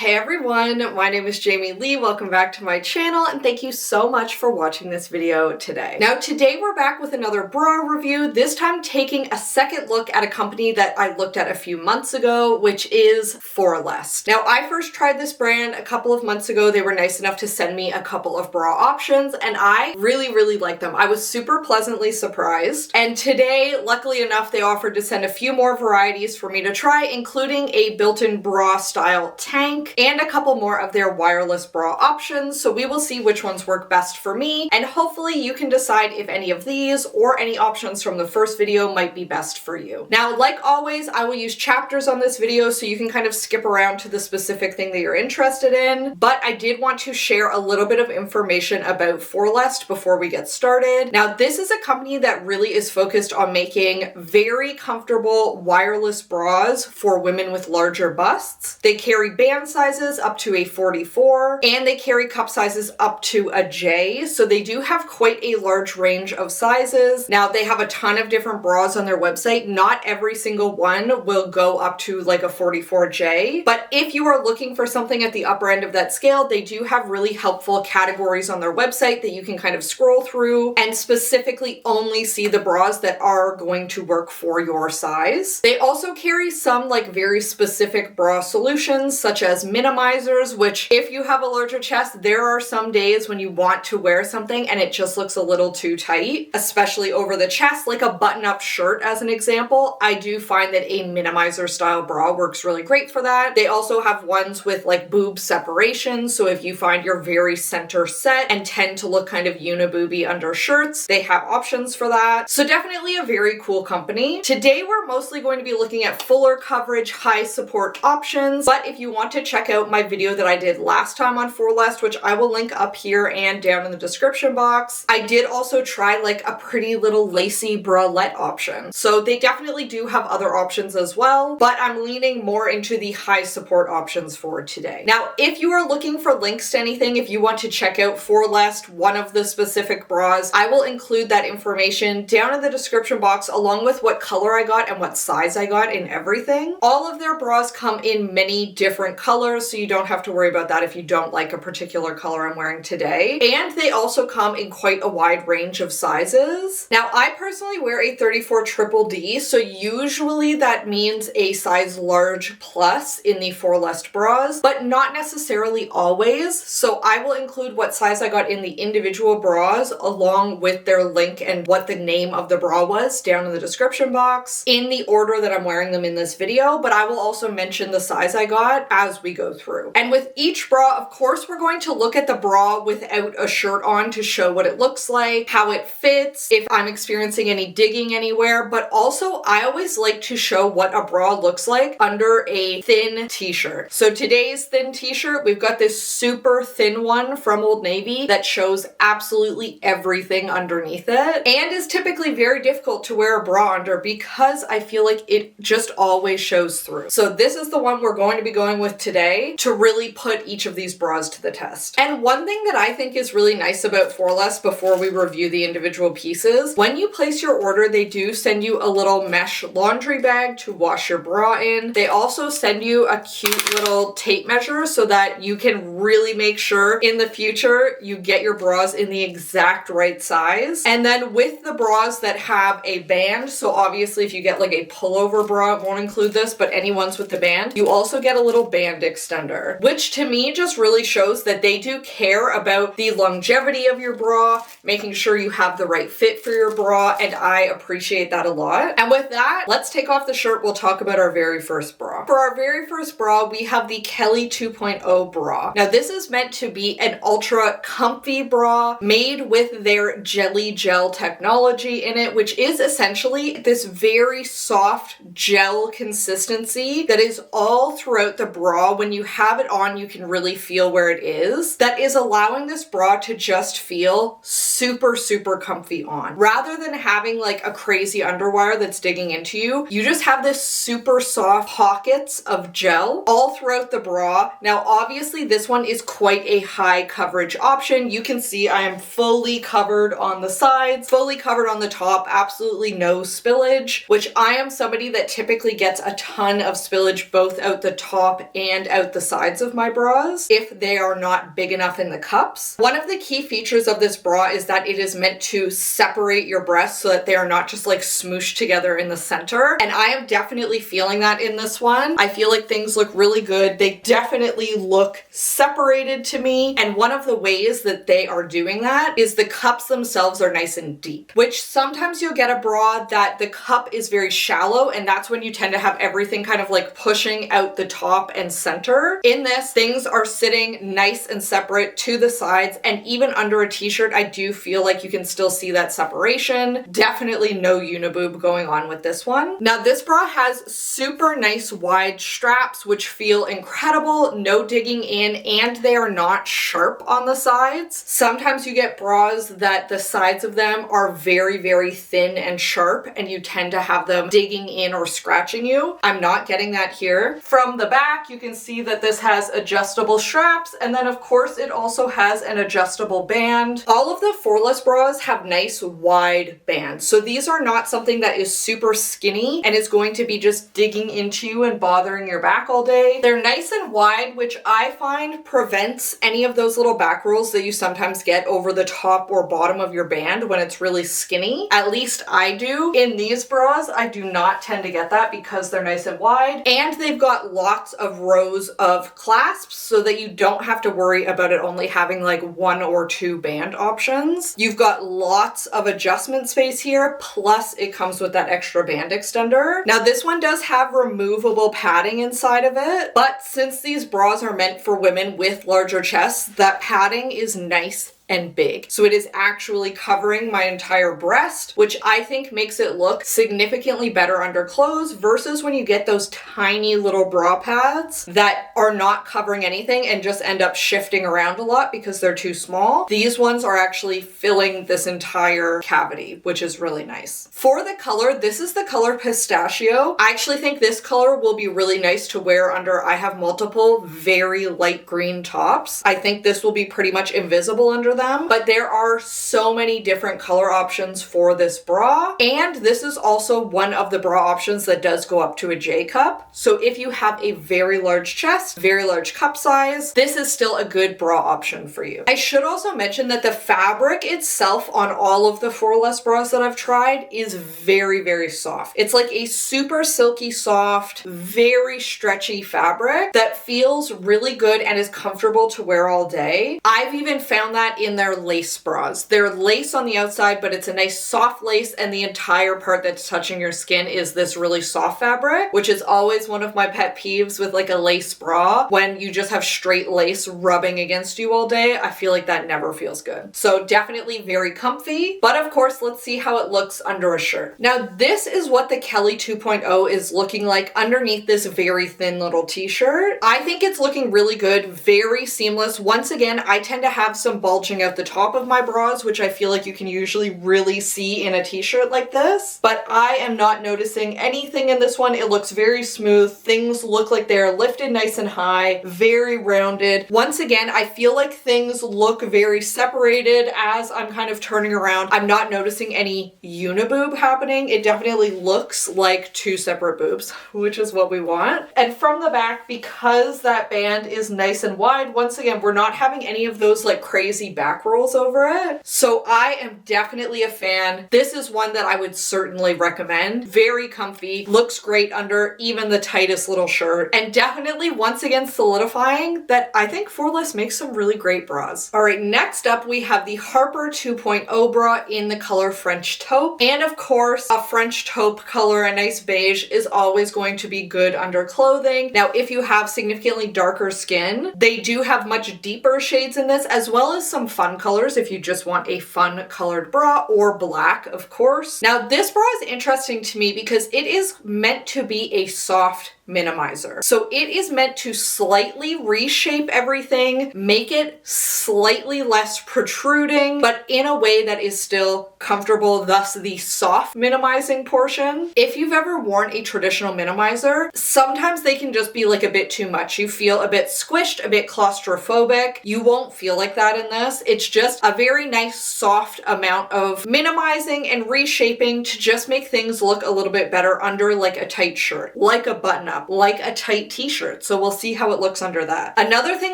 Hey everyone, my name is Jamie Lee. Welcome back to my channel and thank you so much for watching this video today. Now today we're back with another bra review, this time taking a second look at a company that I looked at a few months ago, which is FORLEST. Now I first tried this brand a couple of months ago. They were nice enough to send me a couple of bra options and I really liked them. I was super pleasantly surprised. And today, luckily enough, they offered to send a few more varieties for me to try, including a built-in bra style tank and a couple more of their wireless bra options, so we will see which ones work best for me, and hopefully you can decide if any of these or any options from the first video might be best for you. Now, like always, I will use chapters on this video so you can kind of skip around to the specific thing that you're interested in, but I did want to share a little bit of information about FORLEST before we get started. Now, this is a company that really is focused on making very comfortable wireless bras for women with larger busts. They carry band sizes up to a 44 and they carry cup sizes up to a J, so they do have quite a large range of sizes. Now they have a ton of different bras on their website. Not every single one will go up to like a 44J, but if you are looking for something at the upper end of that scale, they do have really helpful categories on their website that you can kind of scroll through and specifically only see the bras that are going to work for your size. They also carry some like very specific bra solutions such as minimizers, which if you have a larger chest, there are some days when you want to wear something and it just looks a little too tight, especially over the chest, like a button-up shirt as an example. I do find that a minimizer style bra works really great for that. They also have ones with like boob separation, so if you find you're very center set and tend to look kind of unibooby under shirts, they have options for that. So definitely a very cool company. Today we're mostly going to be looking at fuller coverage, high support options, but if you want to check out my video that I did last time on FORLEST, which I will link up here and down in the description box, I did also try like a pretty little lacy bralette option. So they definitely do have other options as well, but I'm leaning more into the high support options for today. Now, if you are looking for links to anything, if you want to check out FORLEST, one of the specific bras, I will include that information down in the description box along with what color I got and what size I got in everything. All of their bras come in many different colors, so you don't have to worry about that if you don't like a particular color I'm wearing today. And they also come in quite a wide range of sizes. Now, I personally wear a 34 triple D, so usually that means a size large plus in the FORLEST bras, but not necessarily always. So I will include what size I got in the individual bras along with their link and what the name of the bra was down in the description box in the order that I'm wearing them in this video, but I will also mention the size I got as we go through. And with each bra, of course, we're going to look at the bra without a shirt on to show what it looks like, how it fits, if I'm experiencing any digging anywhere, but also I always like to show what a bra looks like under a thin t-shirt. So today's thin t-shirt, we've got this super thin one from Old Navy that shows absolutely everything underneath it and is typically very difficult to wear a bra under because I feel like it just always shows through. So this is the one we're going to be going with today to really put each of these bras to the test. And one thing that I think is really nice about FORLEST before we review the individual pieces, when you place your order, they do send you a little mesh laundry bag to wash your bra in. They also send you a cute little tape measure so that you can really make sure in the future you get your bras in the exact right size. And then with the bras that have a band, so obviously if you get like a pullover bra, it won't include this, but any ones with the band, you also get a little band extender, which to me just really shows that they do care about the longevity of your bra, making sure you have the right fit for your bra, and I appreciate that a lot. And with that, let's take off the shirt. We'll talk about our very first bra. For our very first bra, we have the Kellyy 2.0 bra. Now this is meant to be an ultra comfy bra made with their jelly gel technology in it, which is essentially this very soft gel consistency that is all throughout the bra. When you have it on, you can really feel where it is. That is allowing this bra to just feel super comfy on. Rather than having like a crazy underwire that's digging into you, you just have this super soft pockets of gel all throughout the bra. Now, obviously this one is quite a high coverage option. You can see I am fully covered on the sides, fully covered on the top, absolutely no spillage, which I am somebody that typically gets a ton of spillage both out the top and out the sides of my bras if they are not big enough in the cups. One of the key features of this bra is that it is meant to separate your breasts so that they are not just like smooshed together in the center. And I am definitely feeling that in this one. I feel like things look really good. They definitely look separated to me. And one of the ways that they are doing that is the cups themselves are nice and deep, which sometimes you'll get a bra that the cup is very shallow, and that's when you tend to have everything kind of like pushing out the top and center. In this, things are sitting nice and separate to the sides, and even under a t-shirt, I do feel like you can still see that separation. Definitely no uniboob going on with this one. Now, this bra has super nice wide straps, which feel incredible, no digging in, and they are not sharp on the sides. Sometimes you get bras that the sides of them are very, very thin and sharp, and you tend to have them digging in or scratching you. I'm not getting that here. From the back, you can see that this has adjustable straps, and then of course it also has an adjustable band. All of the FORLEST bras have nice wide bands, so these are not something that is super skinny and is going to be just digging into you and bothering your back all day. They're nice and wide, which I find prevents any of those little back rolls that you sometimes get over the top or bottom of your band when it's really skinny. At least I do. In these bras, I do not tend to get that because they're nice and wide, and they've got lots of rows of clasps so that you don't have to worry about it only having like one or two band options. You've got lots of adjustment space here, plus it comes with that extra band extender. Now, this one does have removable padding inside of it, but since these bras are meant for women with larger chests, that padding is nice and big. So it is actually covering my entire breast, which I think makes it look significantly better under clothes versus when you get those tiny little bra pads that are not covering anything and just end up shifting around a lot because they're too small. These ones are actually filling this entire cavity, which is really nice. For the color, this is the color Pistachio. I actually think this color will be really nice to wear under, I have multiple very light green tops. I think this will be pretty much invisible under them, but there are so many different color options for this bra, and this is also one of the bra options that does go up to a J cup. So if you have a very large chest, very large cup size, this is still a good bra option for you. I should also mention that the fabric itself on all of the FORLEST bras that I've tried is very, very soft. It's like a super silky soft, very stretchy fabric that feels really good and is comfortable to wear all day. I've even found that in their lace bras. They're lace on the outside, but it's a nice soft lace, and the entire part that's touching your skin is this really soft fabric, which is always one of my pet peeves with like a lace bra. When you just have straight lace rubbing against you all day, I feel like that never feels good. So definitely very comfy, but of course, let's see how it looks under a shirt. Now, this is what the Kellyy 2.0 is looking like underneath this very thin little t-shirt. I think it's looking really good, very seamless. Once again, I tend to have some bulging out the top of my bras, which I feel like you can usually really see in a t-shirt like this, but I am not noticing anything in this one. It looks very smooth. Things look like they're lifted nice and high, very rounded. Once again, I feel like things look very separated as I'm kind of turning around. I'm not noticing any uniboob happening. It definitely looks like two separate boobs, which is what we want. And from the back, because that band is nice and wide, once again, we're not having any of those like crazy back rolls over it. So I am definitely a fan. This is one that I would certainly recommend. Very comfy, looks great under even the tightest little shirt, and definitely once again solidifying that I think FORLEST makes some really great bras. All right, next up we have the Harper 2.0 bra in the color French Taupe, and of course a French taupe color, a nice beige, is always going to be good under clothing. Now, if you have significantly darker skin, they do have much deeper shades in this, as well as some fun colors if you just want a fun colored bra, or black, of course. Now, this bra is interesting to me because it is meant to be a soft minimizer. So it is meant to slightly reshape everything, make it slightly less protruding, but in a way that is still comfortable, thus the soft minimizing portion. If you've ever worn a traditional minimizer, sometimes they can just be like a bit too much. You feel a bit squished, a bit claustrophobic. You won't feel like that in this. It's just a very nice soft amount of minimizing and reshaping to just make things look a little bit better under like a tight shirt, like a button up. up like a tight t-shirt. So we'll see how it looks under that. Another thing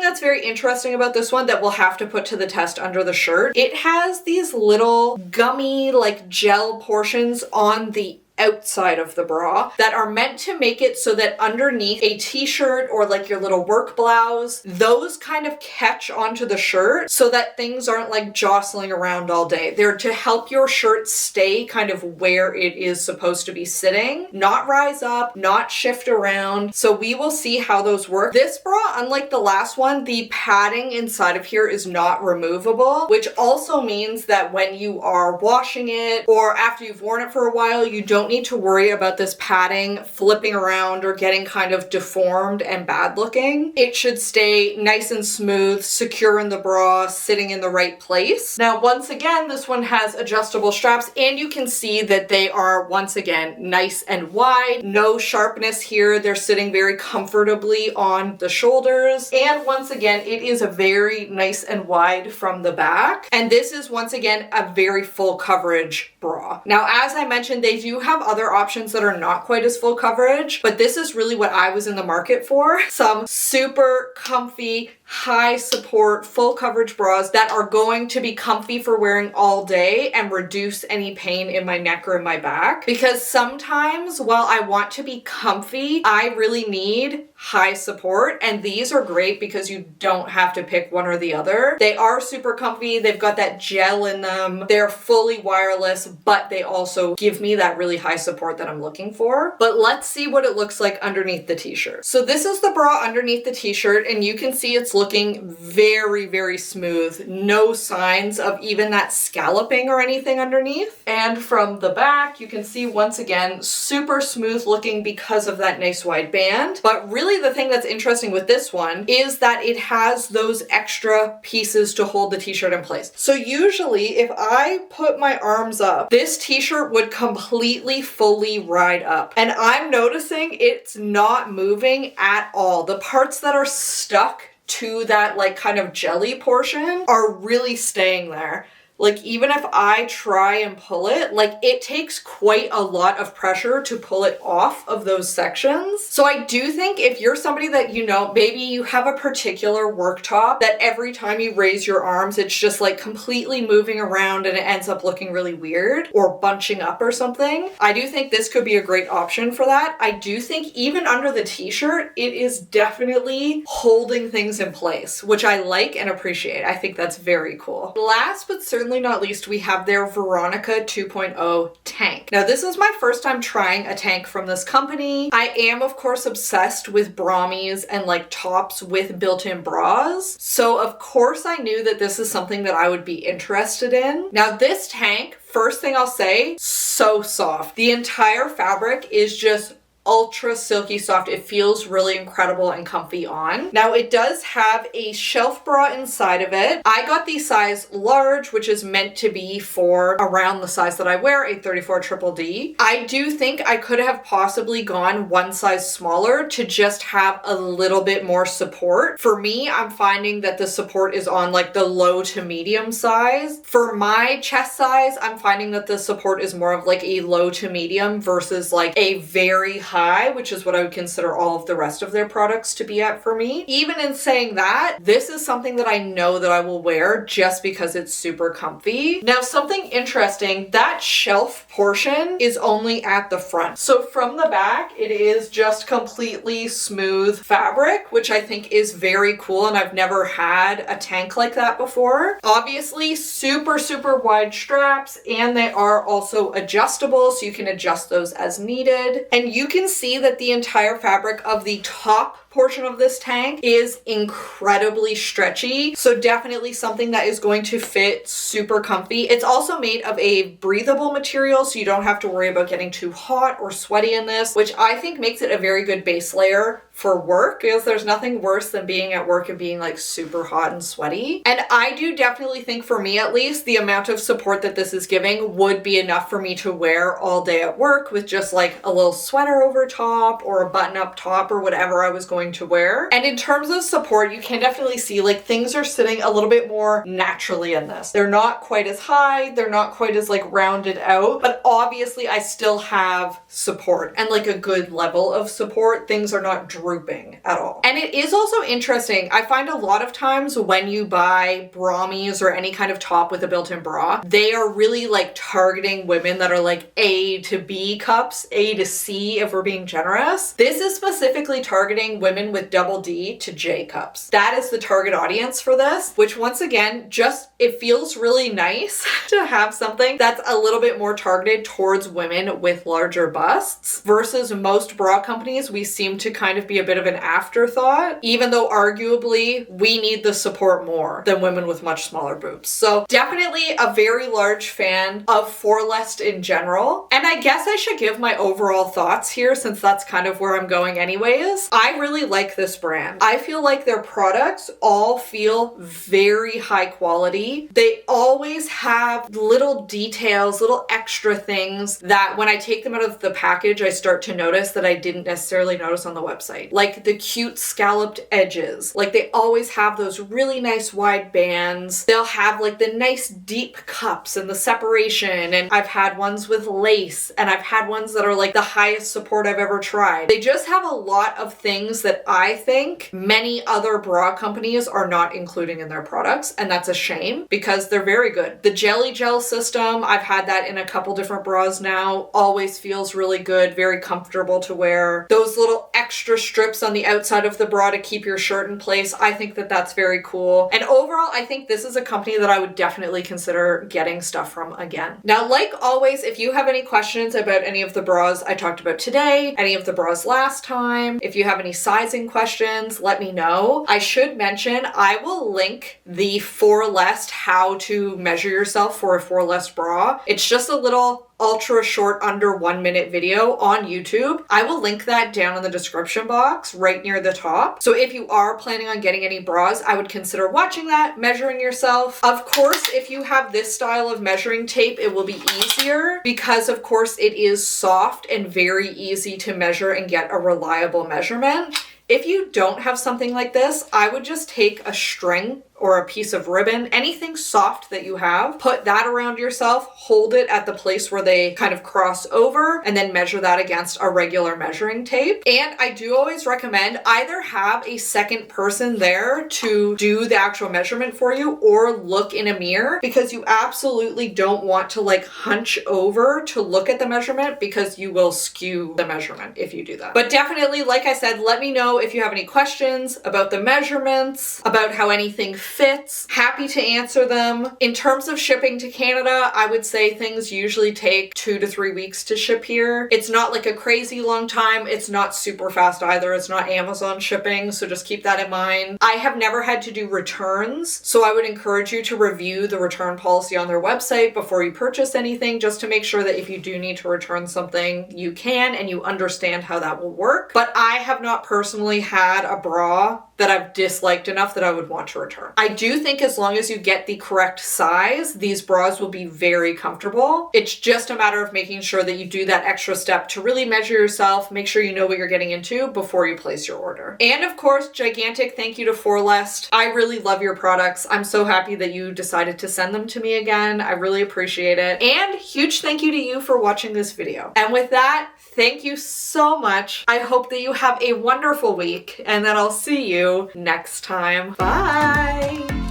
that's very interesting about this one that we'll have to put to the test under the shirt, it has these little gummy like gel portions on the outside of the bra that are meant to make it so that underneath a t-shirt or like your little work blouse, those kind of catch onto the shirt so that things aren't like jostling around all day. They're to help your shirt stay kind of where it is supposed to be sitting, not rise up, not shift around. So we will see how those work. This bra, unlike the last one, the padding inside of here is not removable, which also means that when you are washing it or after you've worn it for a while, you don't need to worry about this padding flipping around or getting kind of deformed and bad looking. It should stay nice and smooth, secure in the bra, sitting in the right place. Now, once again, this one has adjustable straps and you can see that they are once again nice and wide. No sharpness here. They're sitting very comfortably on the shoulders. And once again, it is a very nice and wide from the back. And this is once again a very full coverage bra. Now, as I mentioned, they do have other options that are not quite as full coverage, but this is really what I was in the market for. Some super comfy, high support, full coverage bras that are going to be comfy for wearing all day and reduce any pain in my neck or in my back. Because sometimes while I want to be comfy, I really need high support, and these are great because you don't have to pick one or the other. They are super comfy. They've got that gel in them. They're fully wireless, but they also give me that really high support that I'm looking for. But let's see what it looks like underneath the t-shirt. So this is the bra underneath the t-shirt, and you can see it's looking very, very smooth. No signs of even that scalloping or anything underneath. And from the back, you can see once again, super smooth looking because of that nice wide band. But really the thing that's interesting with this one is that it has those extra pieces to hold the t-shirt in place. So usually if I put my arms up, this t-shirt would completely fully ride up. And I'm noticing it's not moving at all. The parts that are stuck to that like kind of jelly portion are really staying there. Like even if I try and pull it, like it takes quite a lot of pressure to pull it off of those sections. So I do think if you're somebody that, you know, maybe you have a particular work top that every time you raise your arms, it's just like completely moving around and it ends up looking really weird or bunching up or something. I do think this could be a great option for that. I do think even under the t-shirt, it is definitely holding things in place, which I like and appreciate. I think that's very cool. Last but certainly not least, we have their Veronica 2.0 tank. Now, this is my first time trying a tank from this company. I am, of course, obsessed with Brahmies and like tops with built-in bras. So, of course, I knew that this is something that I would be interested in. Now, this tank, first thing I'll say, so soft. The entire fabric is just ultra silky soft. It feels really incredible and comfy on. Now it does have a shelf bra inside of it. I got the size large, which is meant to be for around the size that I wear, a 34 triple D. I do think I could have possibly gone one size smaller to just have a little bit more support. For me, I'm finding that the support is on like the low to medium size. For my chest size, I'm finding that the support is more of like a low to medium versus like a very high, which is what I would consider all of the rest of their products to be at for me. Even in saying that, this is something that I know that I will wear just because it's super comfy. Now, something interesting, that shelf portion is only at the front. So from the back, it is just completely smooth fabric, which I think is very cool, and I've never had a tank like that before. Obviously, super, super wide straps, and they are also adjustable, so you can adjust those as needed. And you can see that the entire fabric of the top portion of this tank is incredibly stretchy, so definitely something that is going to fit super comfy. It's also made of a breathable material, so you don't have to worry about getting too hot or sweaty in this, which I think makes it a very good base layer for work, because there's nothing worse than being at work and being like super hot and sweaty. And I do definitely think, for me at least, the amount of support that this is giving would be enough for me to wear all day at work with just like a little sweater over top or a button-up top or whatever I was going going to wear. And in terms of support, you can definitely see like things are sitting a little bit more naturally in this. They're not quite as high, they're not quite as like rounded out, but obviously I still have support and like a good level of support. Things are not drooping at all. And it is also interesting. I find a lot of times when you buy Brahmies or any kind of top with a built-in bra, they are really like targeting women that are like A to B cups, A to C if we're being generous. This is specifically targeting women with double D to J cups. That is the target audience for this, which once again, just it feels really nice to have something that's a little bit more targeted towards women with larger busts versus most bra companies. We seem to kind of be a bit of an afterthought, even though arguably we need the support more than women with much smaller boobs. So definitely a very large fan of FORLEST in general. And I guess I should give my overall thoughts here since that's kind of where I'm going anyways. I really like this brand. I feel like their products all feel very high quality. They always have little details, little extra things that when I take them out of the package, I start to notice that I didn't necessarily notice on the website. Like the cute scalloped edges. Like they always have those really nice wide bands. They'll have like the nice deep cups and the separation. And I've had ones with lace and I've had ones that are like the highest support I've ever tried. They just have a lot of things that I think many other bra companies are not including in their products. And that's a shame because they're very good. The jelly gel system, I've had that in a couple different bras now, always feels really good, very comfortable to wear. Those little extra strips on the outside of the bra to keep your shirt in place, I think that that's very cool. And overall, I think this is a company that I would definitely consider getting stuff from again. Now, like always, if you have any questions about any of the bras I talked about today, any of the bras last time, if you have any sizing questions, let me know. I should mention, I will link the FORLEST how to measure yourself for a FORLEST bra. It's just a little ultra short, under 1 minute video on YouTube. I will link that down in the description box right near the top. So if you are planning on getting any bras, I would consider watching that, measuring yourself. Of course, if you have this style of measuring tape, it will be easier because of course it is soft and very easy to measure and get a reliable measurement. If you don't have something like this, I would just take a string or a piece of ribbon, anything soft that you have, put that around yourself, hold it at the place where they kind of cross over, and then measure that against a regular measuring tape. And I do always recommend either have a second person there to do the actual measurement for you or look in a mirror, because you absolutely don't want to like hunch over to look at the measurement because you will skew the measurement if you do that. But definitely, like I said, let me know if you have any questions about the measurements, about how anything fits. Happy to answer them. In terms of shipping to Canada, I would say things usually take 2 to 3 weeks to ship here. It's not like a crazy long time. It's not super fast either. It's not Amazon shipping, so just keep that in mind. I have never had to do returns, so I would encourage you to review the return policy on their website before you purchase anything, just to make sure that if you do need to return something, you can and you understand how that will work. But I have not personally had a bra that I've disliked enough that I would want to return. I do think as long as you get the correct size, these bras will be very comfortable. It's just a matter of making sure that you do that extra step to really measure yourself, make sure you know what you're getting into before you place your order. And of course, gigantic thank you to FORLEST. I really love your products. I'm so happy that you decided to send them to me again. I really appreciate it. And huge thank you to you for watching this video. And with that, thank you so much. I hope that you have a wonderful week and that I'll see you next time. Bye!